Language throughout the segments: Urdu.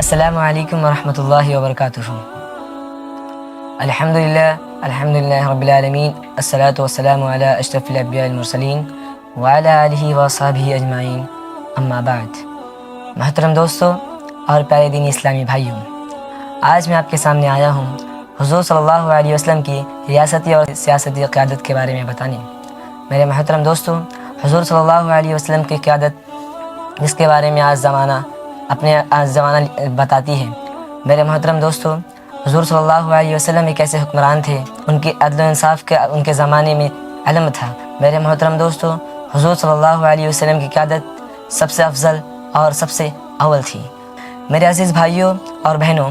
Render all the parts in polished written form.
السلام علیکم ورحمۃ اللہ وبرکاتہ۔ الحمدللہ رب العالمین، الصلاۃ والسلام علی اشرف الانبیاء المرسلین وعلی آلہ وصحبہ اجمعین، اما بعد۔ محترم دوستو اور پیارے دینی اسلامی بھائیوں، آج میں آپ کے سامنے آیا ہوں حضور صلی اللہ علیہ وسلم کی ریاستی اور سیاستی قیادت کے بارے میں بتانے۔ میرے محترم دوستو، حضور صلی اللہ علیہ وسلم کی قیادت جس کے بارے میں آج زمانہ بتاتی ہے، میرے محترم دوستو، حضور صلی اللہ علیہ وسلم ایک ایسے حکمران تھے، ان کی عدل و انصاف کا ان کے زمانے میں علم تھا۔ میرے محترم دوستو، حضور صلی اللہ علیہ وسلم کی قیادت سب سے افضل اور سب سے اول تھی۔ میرے عزیز بھائیوں اور بہنوں،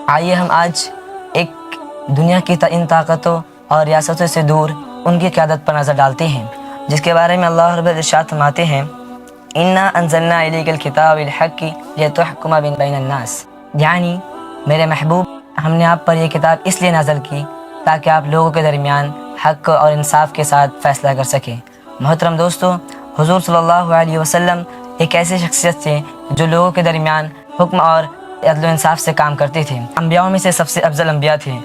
آئیے ہم آج ایک دنیا کی ان طاقتوں اور ریاستوں سے دور ان کی قیادت پر نظر ڈالتے ہیں، جس کے بارے میں اللہ رب ارشاد فرماتے ہیں، انا انزلنا الیک الکتاب بالحق لتحکم بین الناس، یعنی میرے محبوب، ہم نے آپ پر یہ کتاب اس لیے نازل کی تاکہ آپ لوگوں کے درمیان حق اور انصاف کے ساتھ فیصلہ کر سکیں۔ محترم دوستو، حضور صلی اللہ علیہ وسلم ایک ایسے شخصیت تھے جو لوگوں کے درمیان حکم اور عدل و انصاف سے کام کرتے تھے، انبیاءوں میں سے سب سے افضل انبیاء تھے۔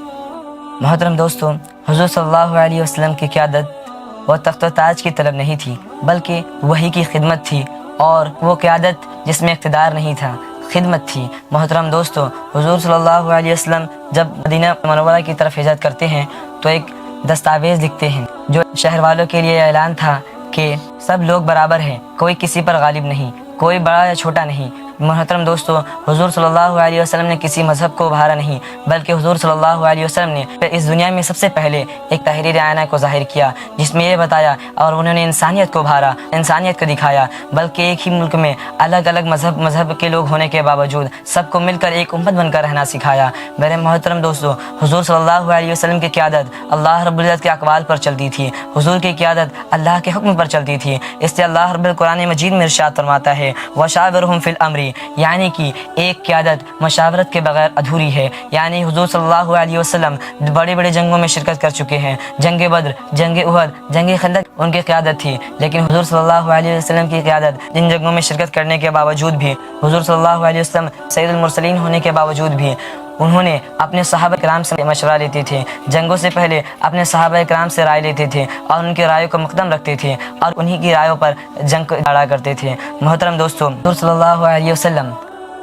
محترم دوستو، حضور صلی اللہ علیہ وسلم کی قیادت وہ تخت و تاج کی طلب نہیں تھی، بلکہ وحی کی خدمت تھی، اور وہ قیادت جس میں اقتدار نہیں تھا، خدمت تھی۔ محترم دوستو، حضور صلی اللہ علیہ وسلم جب مدینہ منورہ کی طرف ہجرت کرتے ہیں تو ایک دستاویز لکھتے ہیں جو شہر والوں کے لیے اعلان تھا کہ سب لوگ برابر ہیں، کوئی کسی پر غالب نہیں، کوئی بڑا یا چھوٹا نہیں۔ محترم دوستو، حضور صلی اللہ علیہ وسلم نے کسی مذہب کو ابھارا نہیں، بلکہ حضور صلی اللہ علیہ وسلم نے اس دنیا میں سب سے پہلے ایک تحریر آئینہ کو ظاہر کیا، جس میں یہ بتایا، اور انہوں نے انسانیت کو ابھارا، انسانیت کو دکھایا، بلکہ ایک ہی ملک میں الگ الگ مذہب کے لوگ ہونے کے باوجود سب کو مل کر ایک امت بن کر رہنا سکھایا۔ میرے محترم دوستو، حضور صلی اللہ علیہ وسلم کی قیادت اللہ رب العزت کے اقوال پر چلتی تھی، حضور کی قیادت اللہ کے حکم پر چلتی تھی۔ اس لیے اللہ رب القرآن مجید میں ارشاد فرماتا ہے، وشاورہم فی الامر، یعنی کہ ایک قیادت مشاورت کے بغیر ادھوری ہے۔ یعنی حضور صلی اللہ علیہ وسلم بڑے بڑے جنگوں میں شرکت کر چکے ہیں، جنگ بدر، جنگ احد، جنگ خندق ان کی قیادت تھی، لیکن حضور صلی اللہ علیہ وسلم کی قیادت ان جنگوں میں شرکت کرنے کے باوجود بھی، حضور صلی اللہ علیہ وسلم سید المرسلین ہونے کے باوجود بھی، انہوں نے اپنے صحابہ کرام سے مشورہ لیتے تھے، جنگوں سے پہلے اپنے صحابہ کرام سے رائے لیتے تھے اور ان کی رائے کو مقدم رکھتے تھے اور انہی کی رائےوں پر جنگ کو لڑا کرتے تھے۔ محترم دوستو، حضور صلی اللہ علیہ وسلم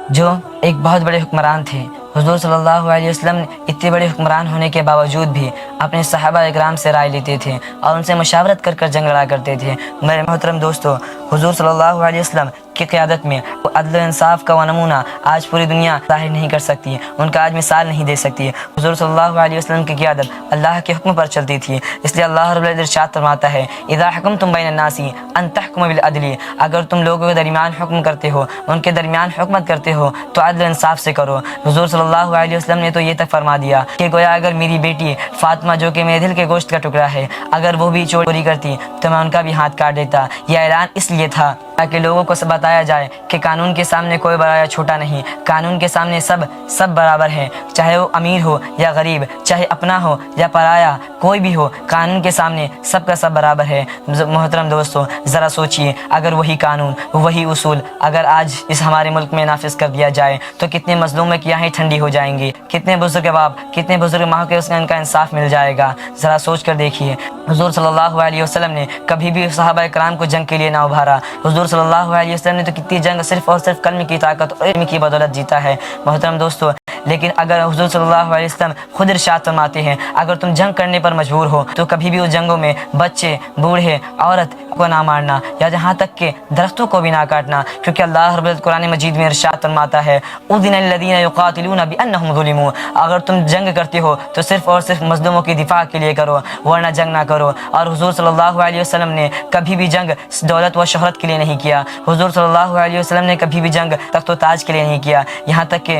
جو ایک بہت بڑے حکمران تھے، حضور صلی اللہ علیہ وسلم اتنے بڑے حکمران ہونے کے باوجود بھی اپنے صحابہ اکرام سے رائے لیتے تھے اور ان سے مشاورت کر کر جنگ لڑا کرتے تھے۔ میرے محترم دوستو، حضور صلی اللہ علیہ وسلم کی قیادت میں عدل و انصاف کا وہ نمونہ آج پوری دنیا ظاہر نہیں کر سکتی، ان کا آج مثال نہیں دے سکتی۔ حضور صلی اللہ علیہ وسلم کی قیادت اللہ کے حکم پر چلتی تھی، اس لیے اللہ رب العزت ارشاد فرماتا ہے، اذا حکمتم بین الناس ان تحکموا بالعدل، اگر تم لوگوں کے درمیان حکم کرتے ہو، ان کے درمیان حکمت کرتے ہو تو عدل و انصاف سے کرو۔ حضور صلی اللہ علیہ وسلم نے تو یہ تک فرما دیا کہ گویا اگر میری بیٹی فاطمہ جو کہ میرے دل کے گوشت کا ٹکڑا ہے، اگر وہ بھی چوری کرتی تو میں ان کا بھی ہاتھ کاٹ دیتا۔ یہ اعلان اس لیے تھا تاکہ لوگوں کو بتایا جائے کہ قانون کے سامنے کوئی بڑا یا چھوٹا نہیں، قانون کے سامنے سب برابر ہیں، چاہے وہ امیر ہو یا غریب، چاہے اپنا ہو یا پرایا، کوئی بھی ہو، قانون کے سامنے سب کا سب برابر ہے۔ محترم دوستو، ذرا سوچئے، اگر وہی قانون، وہی اصول اگر آج اس ہمارے ملک میں نافذ کر دیا جائے تو کتنے مظلوموں کی آنکھیں ٹھنڈی ہو جائیں گی، کتنے بزرگ باپ، کتنے بزرگ ماں کے ان کا انصاف مل جائے گا۔ ذرا سوچ کر دیکھیے، حضور صلی اللہ علیہ وسلم نے کبھی بھی صحابہ کرام کو جنگ کے لیے نہ ابھارا۔ حضور صلی اللہ علیہ وسلم نے تو کتنی جنگ صرف اور صرف کلمے کی طاقت اور علم کی بدولت جیتا ہے۔ محترم دوستو، لیکن اگر حضور صلی اللہ علیہ وسلم خود ارشاد فرماتے ہیں، اگر تم جنگ کرنے پر مجبور ہو تو کبھی بھی اس جنگوں میں بچے، بوڑھے، عورت کو نہ مارنا، یا جہاں تک کہ درختوں کو بھی نہ کاٹنا، کیونکہ اللہ رب العزت قرآن مجید میں ارشاد فرماتا ہے، اذن الذین یقاتلون بانہم ظلموا، اگر تم جنگ کرتے ہو تو صرف اور صرف مظلوموں کی دفاع کے لیے کرو، ورنہ جنگ نہ کرو۔ اور حضور صلی اللہ علیہ وسلم نے کبھی بھی جنگ دولت و شہرت کے لیے نہیں کیا، حضور صلی اللہ علیہ وسلم نے کبھی بھی جنگ تخت و تاج کے لیے نہیں کیا، یہاں تک کہ